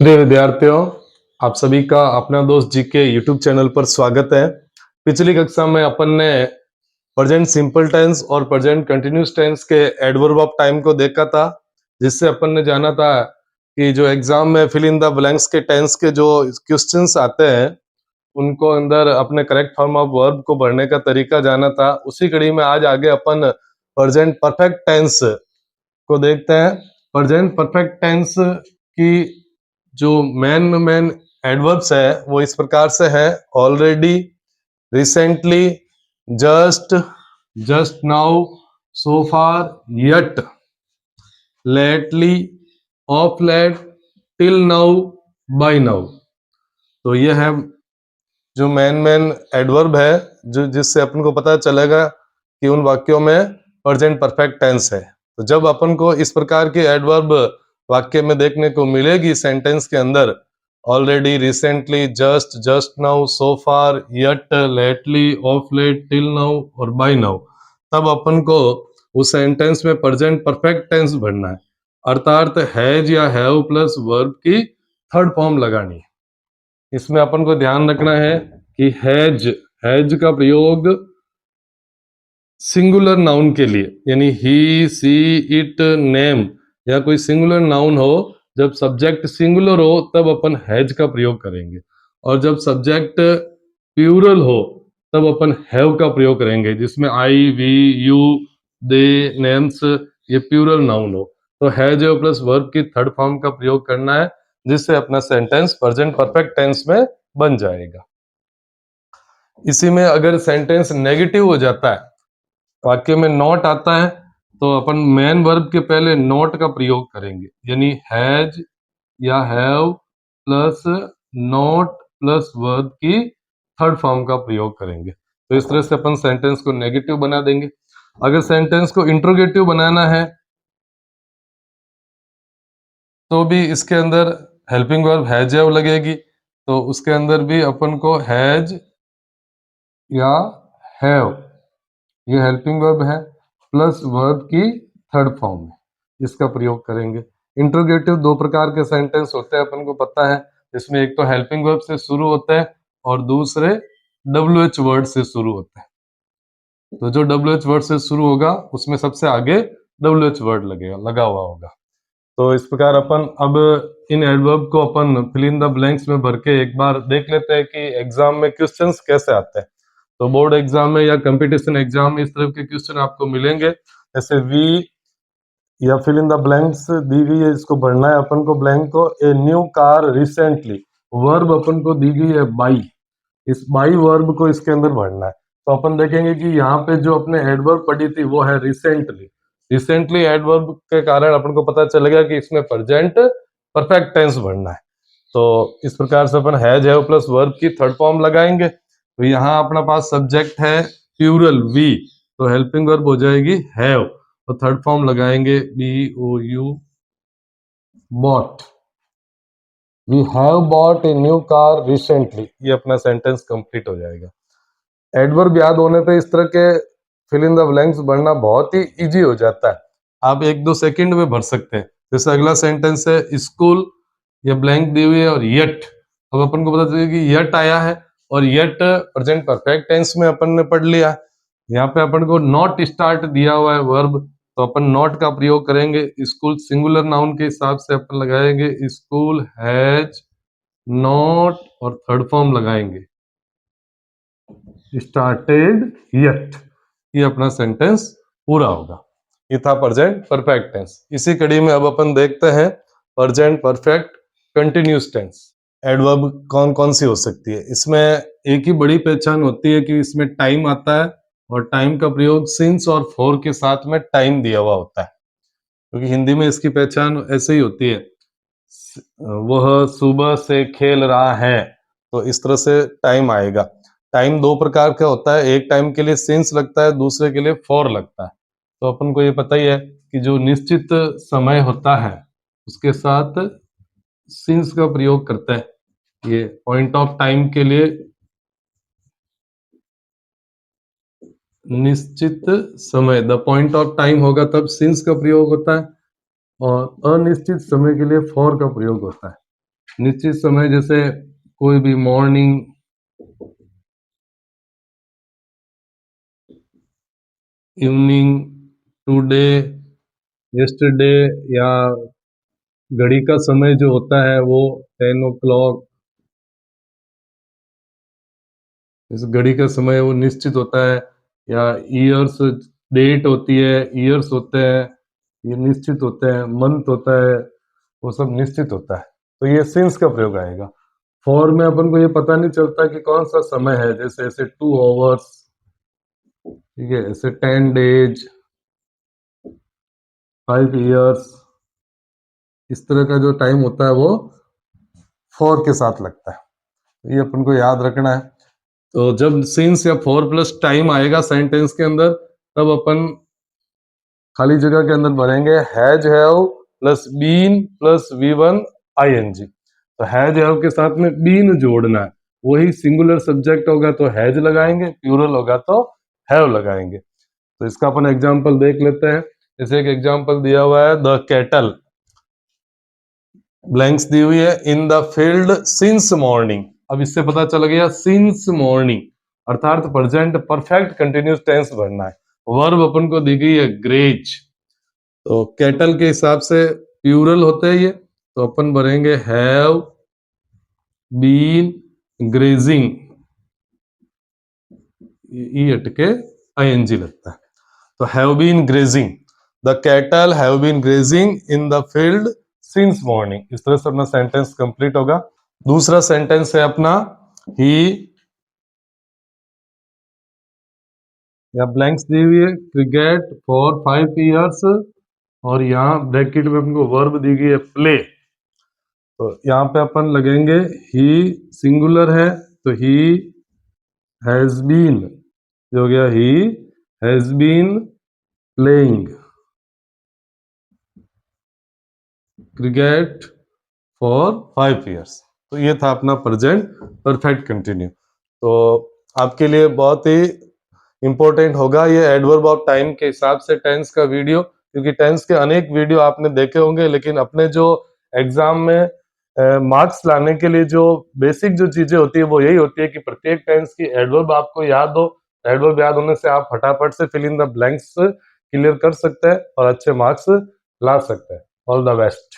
प्रिय विद्यार्थियों, आप सभी का अपना दोस्त जी के यूट्यूब चैनल पर स्वागत है। पिछली कक्षा में अपन ने प्रेजेंट सिंपल टेंस और प्रेजेंट कंटिन्यूस टेंस के एडवर्ब ऑफ टाइम को देखा था, जिससे अपन ने जाना था कि जो एग्जाम में फिल इन द ब्लैंक्स के टेंस के जो क्वेश्चंस आते हैं उनको अंदर अपने करेक्ट फॉर्म ऑफ वर्ब को भरने का तरीका जाना था। उसी कड़ी में आज आगे अपन प्रेजेंट परफेक्ट टेंस को देखते हैं। प्रेजेंट परफेक्ट टेंस की जो मेन एडवर्ब्स है वो इस प्रकार से है: already, recently, just, just now, so far, yet, lately, of late, till now, by now. तो ये है जो मेन एडवर्ब है, जो जिससे अपन को पता चलेगा कि उन वाक्यों में प्रेजेंट परफेक्ट टेंस है। तो जब अपन को इस प्रकार की एडवर्ब वाक्य में देखने को मिलेगी सेंटेंस के अंदर, already, recently, just, just now, so far, yet, lately, of late, till now और बाय नाउ, तब अपन को उस सेंटेंस में प्रेजेंट परफेक्ट टेंस भरना है, अर्थात हैज या हैव प्लस वर्ब की थर्ड फॉर्म लगानी है। इसमें अपन को ध्यान रखना है कि हैज का प्रयोग सिंगुलर नाउन के लिए, यानी ही, सी, इट, नेम या कोई सिंगुलर नाउन हो, जब सब्जेक्ट सिंगुलर हो तब अपन हैज का प्रयोग करेंगे, और जब सब्जेक्ट प्लूरल हो तब अपन हैव का प्रयोग करेंगे, जिसमें आई, वी, यू, दे, नेम्स ये प्लूरल नाउन हो। तो हैज प्लस वर्ब की थर्ड फॉर्म का प्रयोग करना है, जिससे अपना सेंटेंस प्रेजेंट परफेक्ट टेंस में बन जाएगा। इसी में अगर सेंटेंस नेगेटिव हो जाता है, वाक्य में नॉट आता है, तो अपन मेन वर्ब के पहले नॉट का प्रयोग करेंगे, यानी हैज या have plus not plus verb की थर्ड फॉर्म का प्रयोग करेंगे। तो इस तरह से अपन सेंटेंस को नेगेटिव बना देंगे। अगर सेंटेंस को इंट्रोगेटिव बनाना है तो भी इसके अंदर हेल्पिंग वर्ब हैज हैव लगेगी, तो उसके अंदर भी अपन को हैज या हैव, ये हेल्पिंग वर्ब है, प्लस वर्ब की थर्ड फॉर्म में इसका प्रयोग करेंगे। इंट्रोगेटिव दो प्रकार के सेंटेंस होते हैं, अपन को पता है, इसमें एक तो हेल्पिंग वर्ब से शुरू होता है और दूसरे WH वर्ड से शुरू होता है। तो जो WH वर्ड से शुरू होगा उसमें सबसे आगे WH वर्ड लगेगा, लगा हुआ होगा। तो इस प्रकार अपन अब इन एडवर्ब को अपन फिल इन द ब्लैंक्स में भर के एक बार देख लेते हैं कि एग्जाम में क्वेश्चंस कैसे आते हैं। तो बोर्ड एग्जाम में या कंपटीशन एग्जाम में इस तरह के क्वेश्चन आपको मिलेंगे, जैसे वी या फिल इन द ब्लैंक्स दी हुई है, इसको भरना है अपन को ब्लैंक को। A new car recently, verb अपन को दी गई है बाई, इस बाई वर्ब को इसके अंदर भरना है। तो अपन देखेंगे कि यहाँ पे जो अपने एडवर्ब पढ़ी थी वो है रिसेंटली। रिसेंटली एडवर्ब के कारण अपन को पता चलेगा कि इसमें प्रेजेंट परफेक्ट टेंस भरना है। तो इस प्रकार से अपन हैज हैव प्लस वर्ब की थर्ड फॉर्म लगाएंगे। तो यहाँ अपना पास सब्जेक्ट है प्लूरल वी, तो हेल्पिंग वर्ब हो जाएगी हैव, तो थर्ड फॉर्म लगाएंगे BOU, bought. We have bought a new car recently, ये अपना सेंटेंस कंप्लीट हो जाएगा। एडवर्ब याद होने पे इस तरह के फिल इन द ब्लैंक्स भरना बहुत ही इजी हो जाता है, आप एक दो सेकंड में भर सकते हैं। जैसे अगला सेंटेंस है स्कूल, ये ब्लैंक दी हुई है और यट, अब अपन को पता चलेगा कि यट आया है, और यट प्रेजेंट परफेक्ट टेंस में अपन ने पढ़ लिया। यहाँ पे अपन को नॉट स्टार्ट दिया हुआ है वर्ब, तो अपन नॉट का प्रयोग करेंगे। स्कूल सिंगुलर नाउन के हिसाब से अपन लगाएंगे स्कूल हैज नॉट, और थर्ड फॉर्म लगाएंगे स्टार्टेड यट, ये अपना सेंटेंस पूरा होगा। ये था प्रेजेंट परफेक्ट टेंस। इसी कड़ी में अब अपन देखते हैं present perfect continuous tense. Adverb कौन कौन सी हो सकती है? इसमें एक ही बड़ी पहचान होती है कि इसमें टाइम आता है, और टाइम का प्रयोग सिंस और फॉर के साथ में टाइम दिया हुआ होता है, क्योंकि हिंदी में इसकी पहचान ऐसे ही होती है, वह सुबह से खेल रहा है, तो इस तरह से टाइम आएगा। टाइम दो प्रकार का होता है, एक टाइम के लिए सिंस लगता है, दूसरे के लिए फॉर लगता है। तो अपन को ये पता ही है कि जो निश्चित समय होता है उसके साथ सिंस का प्रयोग करते हैं। ये पॉइंट ऑफ टाइम के लिए निश्चित समय, द पॉइंट ऑफ टाइम होगा तब सिंस का प्रयोग होता है, और अनिश्चित समय के लिए फॉर का प्रयोग होता है। निश्चित समय जैसे कोई भी मॉर्निंग, इवनिंग, टुडे, यस्टरडे, या घड़ी का समय जो होता है वो 10 o'clock, इस घड़ी का समय वो निश्चित होता है, या ईयर्स डेट होती है, ईयर्स होते हैं, ये निश्चित होते हैं, मंथ होता है, वो सब निश्चित होता है। तो ये सिंस का प्रयोग आएगा। फॉर में अपन को ये पता नहीं चलता कि कौन सा समय है, जैसे ऐसे 2 hours, ठीक है, ऐसे 10 days, 5 years, इस तरह का जो टाइम होता है वो फॉर के साथ लगता है। तो ये अपन को याद रखना है। तो जब सिंस या फॉर प्लस टाइम आएगा सेंटेंस के अंदर, तब अपन खाली जगह के अंदर भरेंगे has have plus been plus V1 ING। तो हैज हैव के साथ में बीन जोड़ना है, वही सिंगुलर सब्जेक्ट होगा तो हैज लगाएंगे, प्लूरल होगा तो हैव लगाएंगे। तो इसका अपन एग्जांपल देख लेते हैं। जैसे एक एग्जांपल दिया हुआ है, द कैटल, ब्लैंक्स दी हुई है, इन द फील्ड सिंस मॉर्निंग। अब इससे पता चल गया सिंस मॉर्निंग अर्थात प्रेजेंट परफेक्ट कंटिन्यूस टेंस भरना है। वर्ब अपन को दी गई है ग्रेज, तो कैटल के हिसाब से प्लूरल होते हैं ये, तो अपन भरेंगे हैव बीन ग्रेजिंग, ई हटके ING लगता है। तो have been grazing, the cattle have been grazing in the field since morning. इस तरह से अपना सेंटेंस कंप्लीट होगा। दूसरा सेंटेंस है अपना ही, या ब्लैंक्स दी हुई है, क्रिकेट फॉर 5 years, और यहाँ ब्रैकेट में अपने को वर्ब दी गई है प्ले। तो यहाँ पे अपन लगेंगे ही, सिंगुलर है तो ही हैज बीन, हो गया he has been playing cricket for 5 years। तो ये था अपना प्रेजेंट परफेक्ट कंटिन्यू। तो आपके लिए बहुत ही इंपॉर्टेंट होगा ये एडवर्ब ऑफ टाइम के हिसाब से टेंस का वीडियो, क्योंकि टेंस के अनेक वीडियो आपने देखे होंगे, लेकिन अपने जो एग्जाम में मार्क्स लाने के लिए जो बेसिक जो चीजें होती है वो यही होती है कि प्रत्येक टेंस की एडवर्ब आपको याद हो। एडवर्ब याद होने से आप फटाफट से fill in the blanks clear कर सकते हैं और अच्छे मार्क्स ला सकते हैं। All the best.